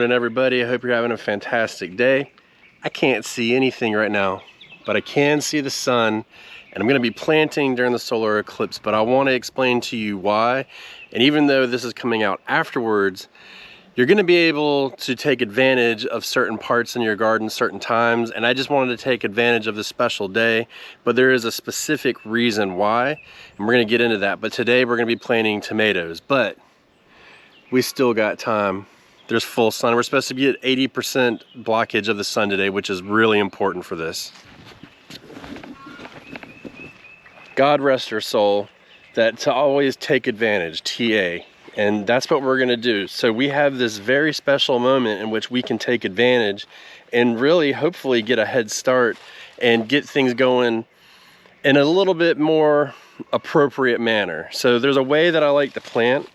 And everybody, I hope you're having a fantastic day. I can't see anything right now, but I can see the sun, and I'm going to be planting during the solar eclipse, but I want to explain to you why. And even though this is coming out afterwards, you're going to be able to take advantage of certain parts in your garden certain times, and I just wanted to take advantage of this special day, but there is a specific reason why, and we're going to get into that. But today we're going to be planting tomatoes, but we still got time. There's full sun. We're supposed to be at 80% blockage of the sun today, which is really important for this. God rest her soul, that to always take advantage, TA. And that's what we're gonna do. So we have this very special moment in which we can take advantage and really hopefully get a head start and get things going in a little bit more appropriate manner. So there's a way that I like to plant,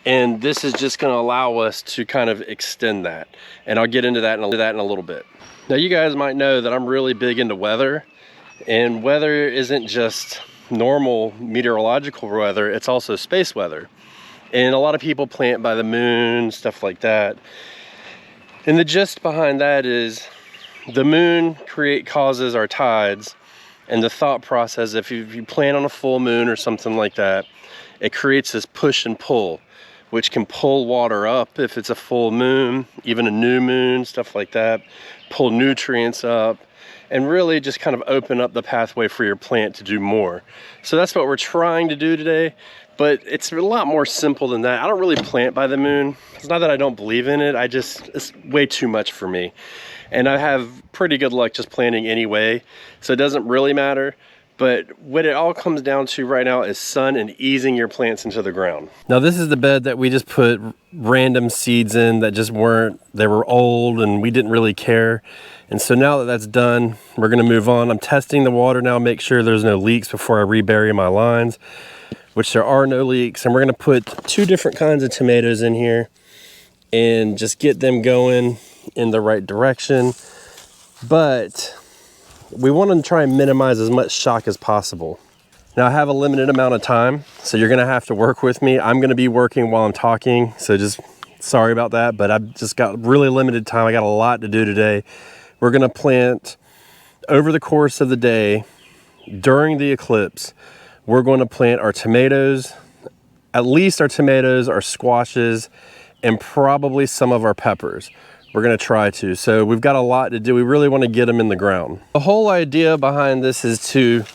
and this is just going to allow us to kind of extend that. And I'll get into that in a little bit. Now, you guys might know that I'm really big into weather, and weather isn't just normal meteorological weather, it's also space weather. And a lot of people plant by the moon, stuff like that. And the gist behind that is the moon causes our tides, and the thought process, if you plant on a full moon or something like that, it creates this push and pull, which can pull water up if it's a full moon, even a new moon, stuff like that, pull nutrients up, and really just kind of open up the pathway for your plant to do more. So that's what we're trying to do today, but it's a lot more simple than that. I don't really plant by the moon. It's not that I don't believe in it, it's way too much for me. And I have pretty good luck just planting anyway, so it doesn't really matter. But what it all comes down to right now is sun and easing your plants into the ground. Now this is the bed that we just put random seeds in that just they were old and we didn't really care. And so now that that's done, we're gonna move on. I'm testing the water now, make sure there's no leaks before I rebury my lines, which there are no leaks. And we're gonna put 2 different kinds of tomatoes in here and just get them going in the right direction. But we want to try and minimize as much shock as possible. Now I have a limited amount of time, so you're gonna have to work with me. I'm gonna be working while I'm talking, so just sorry about that, but I've just got really limited time. I got a lot to do today. We're gonna plant over the course of the day during the eclipse. We're going to plant our tomatoes, at least our tomatoes, our squashes, and probably some of our peppers. We're gonna try to. So we've got a lot to do. We really want to get them in the ground. The whole idea behind this is to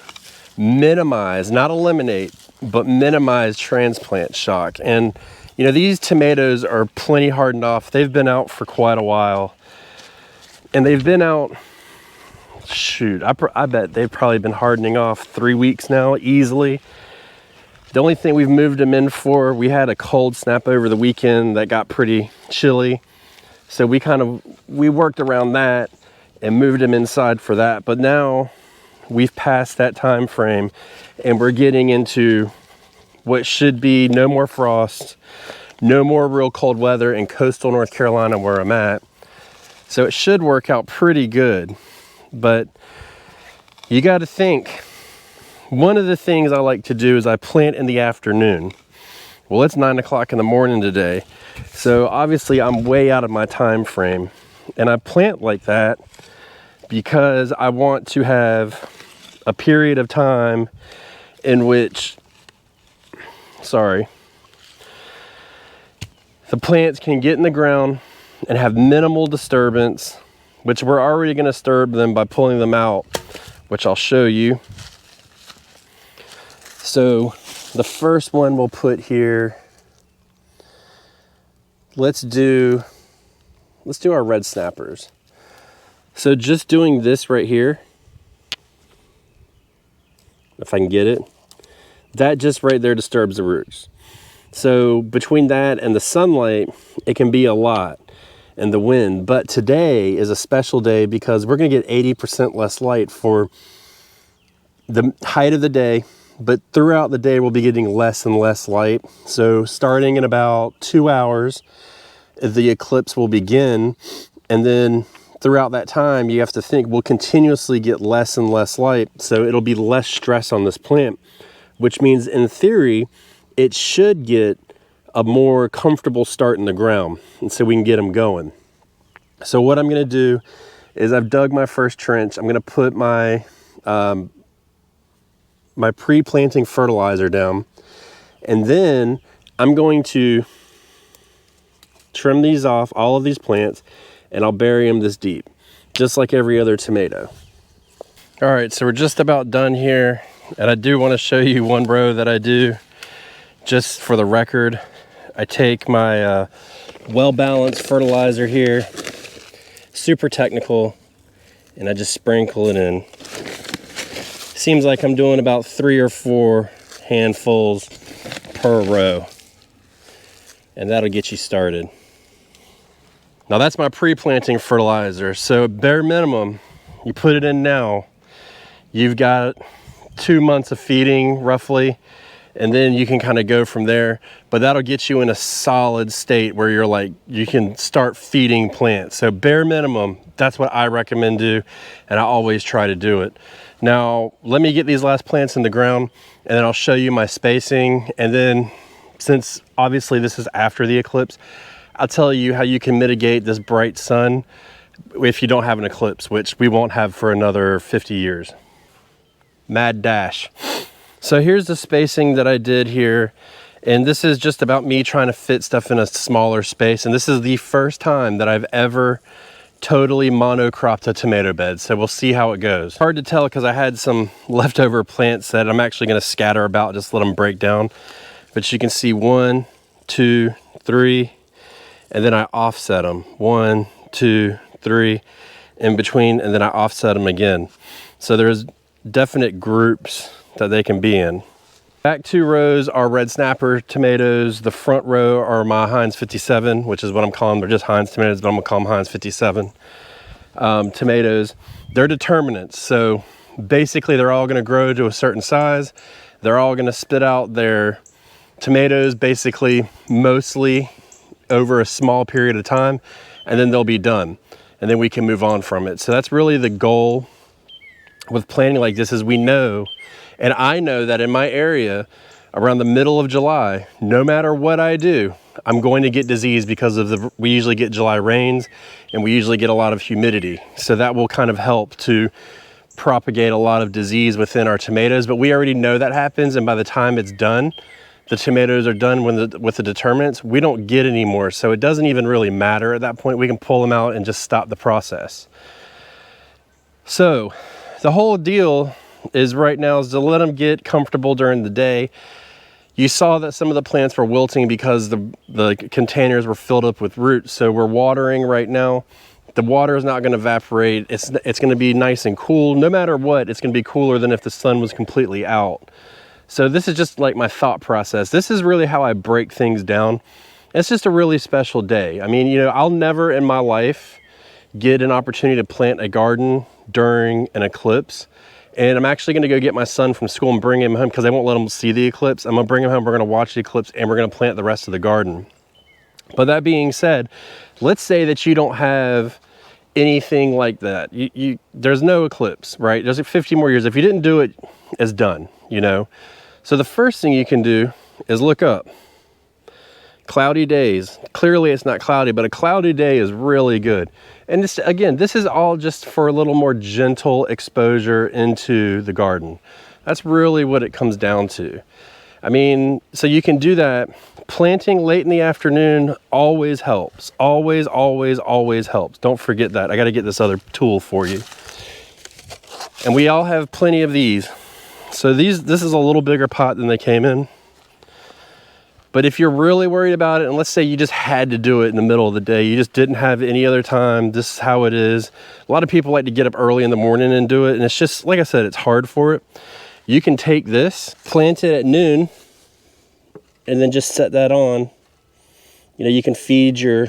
minimize, not eliminate, but minimize transplant shock. And you know, these tomatoes are plenty hardened off. They've been out for quite a while. And they've been out, shoot, I bet they've probably been hardening off 3 weeks now, easily. The only thing we've moved them in for, we had a cold snap over the weekend that got pretty chilly. So we worked around that and moved them inside for that. But now we've passed that time frame and we're getting into what should be no more frost, no more real cold weather in coastal North Carolina where I'm at. So it should work out pretty good. But you got to think, one of the things I like to do is I plant in the afternoon. Well, it's 9 o'clock in the morning today. So obviously I'm way out of my time frame, and I plant like that because I want to have a period of time in which, the plants can get in the ground and have minimal disturbance, which we're already going to disturb them by pulling them out, which I'll show you. So the first one we'll put here, let's do our red snappers. So just doing this right here, if I can get it, that just right there disturbs the roots. So between that and the sunlight, it can be a lot, and the wind. But today is a special day because we're gonna get 80% less light for the height of the day, but throughout the day we'll be getting less and less light. So starting in about 2 hours, the eclipse will begin, and then throughout that time you have to think we'll continuously get less and less light, so it'll be less stress on this plant, which means in theory it should get a more comfortable start in the ground, and so we can get them going. So what I'm gonna do is I've dug my first trench. I'm gonna put my my pre-planting fertilizer down, and then I'm going to trim these off, all of these plants, and I'll bury them this deep, just like every other tomato. All right, so we're just about done here, and I do want to show you one row that I do just for the record. I take my well-balanced fertilizer here, super technical, and I just sprinkle it in. Seems like I'm doing about 3 or 4 handfuls per row, and that'll get you started. Now that's my pre-planting fertilizer. So bare minimum, you put it in now, you've got 2 months of feeding roughly, and then you can kind of go from there. But that'll get you in a solid state where you're like, you can start feeding plants. So bare minimum, that's what I recommend do, and I always try to do it. Now, let me get these last plants in the ground, and then I'll show you my spacing. And then, since obviously this is after the eclipse, I'll tell you how you can mitigate this bright sun if you don't have an eclipse, which we won't have for another 50 years. Mad dash. So here's the spacing that I did here. And this is just about me trying to fit stuff in a smaller space. And this is the first time that I've ever totally monocropped a tomato bed. So we'll see how it goes. Hard to tell because I had some leftover plants that I'm actually going to scatter about, just let them break down. But you can see 1, 2, 3, and then I offset them. 1, 2, 3 in between, and then I offset them again. So there's definite groups that they can be in. Back 2 rows are red snapper tomatoes. The front row are my Heinz 57, which is what I'm calling them. They're just Heinz tomatoes, but I'm gonna call them Heinz 57 tomatoes. They're determinants. So basically they're all gonna grow to a certain size. They're all gonna spit out their tomatoes basically mostly over a small period of time, and then they'll be done. And then we can move on from it. So that's really the goal with planting like this, is we know, and I know that in my area around the middle of July, no matter what I do, I'm going to get disease because of we usually get July rains and we usually get a lot of humidity. So that will kind of help to propagate a lot of disease within our tomatoes, but we already know that happens, and by the time it's done, the tomatoes are done with the determinants, we don't get any more. So it doesn't even really matter at that point. We can pull them out and just stop the process. So the whole deal is right now is to let them get comfortable during the day. You saw that some of the plants were wilting because the containers were filled up with roots. So we're watering right now. The water is not going to evaporate. It's going to be nice and cool. No matter what, it's going to be cooler than if the sun was completely out. So this is just like my thought process. This is really how I break things down. It's just a really special day. I mean, you know, I'll never in my life get an opportunity to plant a garden during an eclipse. And I'm actually going to go get my son from school and bring him home because I won't let him see the eclipse. I'm going to bring him home. We're going to watch the eclipse and we're going to plant the rest of the garden. But that being said, let's say that you don't have anything like that. There's no eclipse, right? There's 50 more years. If you didn't do it, it's done, you know? So the first thing you can do is look up. Cloudy days. Clearly it's not cloudy, but a cloudy day is really good. And this, again, this is all just for a little more gentle exposure into the garden. That's really what it comes down to. I mean, so you can do that. Planting late in the afternoon always helps. Always, always, always helps. Don't forget that. I got to get this other tool for you. And we all have plenty of these. So this is a little bigger pot than they came in. But if you're really worried about it, and let's say you just had to do it in the middle of the day, you just didn't have any other time, this is how it is. A lot of people like to get up early in the morning and do it, and it's just, like I said, it's hard for it. You can take this, plant it at noon, and then just set that on. You know, you can feed your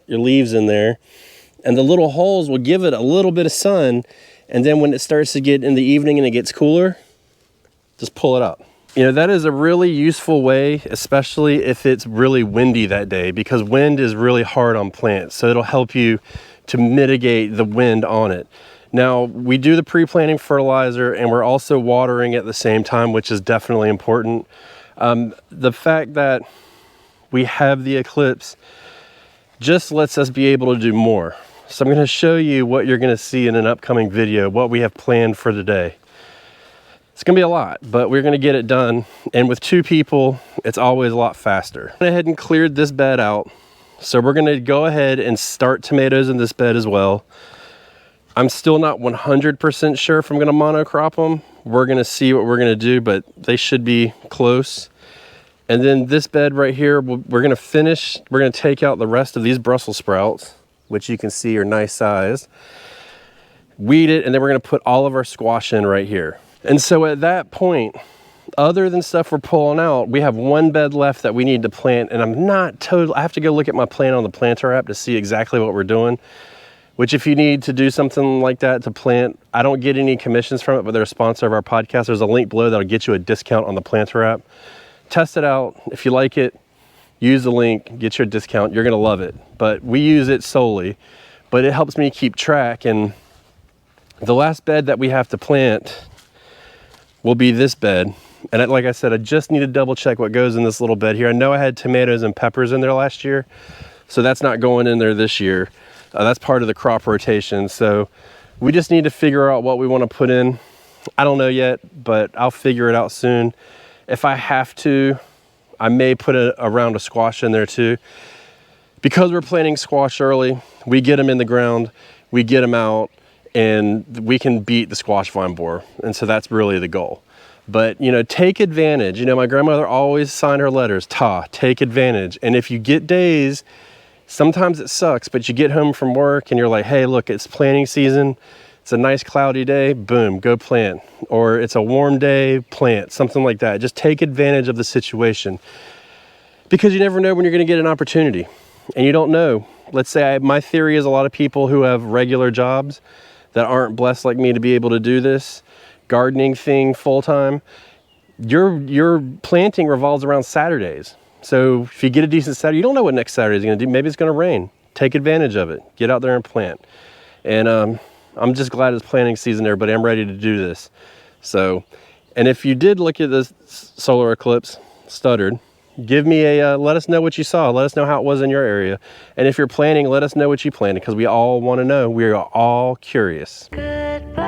leaves in there, and the little holes will give it a little bit of sun, and then when it starts to get in the evening and it gets cooler, just pull it up. You know, that is a really useful way, especially if it's really windy that day, because wind is really hard on plants. So it'll help you to mitigate the wind on it. Now, we do the pre-planting fertilizer and we're also watering at the same time, which is definitely important. The fact that we have the eclipse just lets us be able to do more. So I'm going to show you what you're going to see in an upcoming video, what we have planned for today. It's going to be a lot, but we're going to get it done. And with 2 people, it's always a lot faster. I went ahead and cleared this bed out. So we're going to go ahead and start tomatoes in this bed as well. I'm still not 100% sure if I'm going to monocrop them. We're going to see what we're going to do, but they should be close. And then this bed right here, we're going to finish. We're going to take out the rest of these Brussels sprouts, which you can see are nice size. Weed it, and then we're going to put all of our squash in right here. And so at that point, other than stuff we're pulling out, we have 1 bed left that we need to plant. And I'm not totally, I have to go look at my plan on the planter app to see exactly what we're doing. Which if you need to do something like that to plant, I don't get any commissions from it, but they're a sponsor of our podcast. There's a link below that'll get you a discount on the planter app. Test it out. If you like it, use the link, get your discount. You're gonna love it. But we use it solely, but it helps me keep track. And the last bed that we have to plant will be this bed. And like I said, I just need to double check what goes in this little bed here. I know I had tomatoes and peppers in there last year, so that's not going in there this year. That's part of the crop rotation. So we just need to figure out what we want to put in. I don't know yet, but I'll figure it out soon. If I have to, I may put a round of squash in there too. Because we're planting squash early, we get them in the ground, we get them out, and we can beat the squash vine borer. And so that's really the goal. But, you know, take advantage. You know, my grandmother always signed her letters, take advantage. And if you get days, sometimes it sucks, but you get home from work and you're like, hey, look, it's planting season. It's a nice cloudy day, boom, go plant. Or it's a warm day, plant, something like that. Just take advantage of the situation, because you never know when you're gonna get an opportunity, and you don't know. Let's say my theory is a lot of people who have regular jobs that aren't blessed like me to be able to do this gardening thing full-time. Your planting revolves around Saturdays. So if you get a decent Saturday, you don't know what next Saturday is going to do. Maybe it's going to rain. Take advantage of it. Get out there and plant. And I'm just glad it's planting season, everybody. I'm ready to do this. So, and if you did look at this solar eclipse, stuttered, give me let us know what you saw. Let us know how it was in your area. And if you're planning, let us know what you planted, because we all want to know. We are all curious. Goodbye.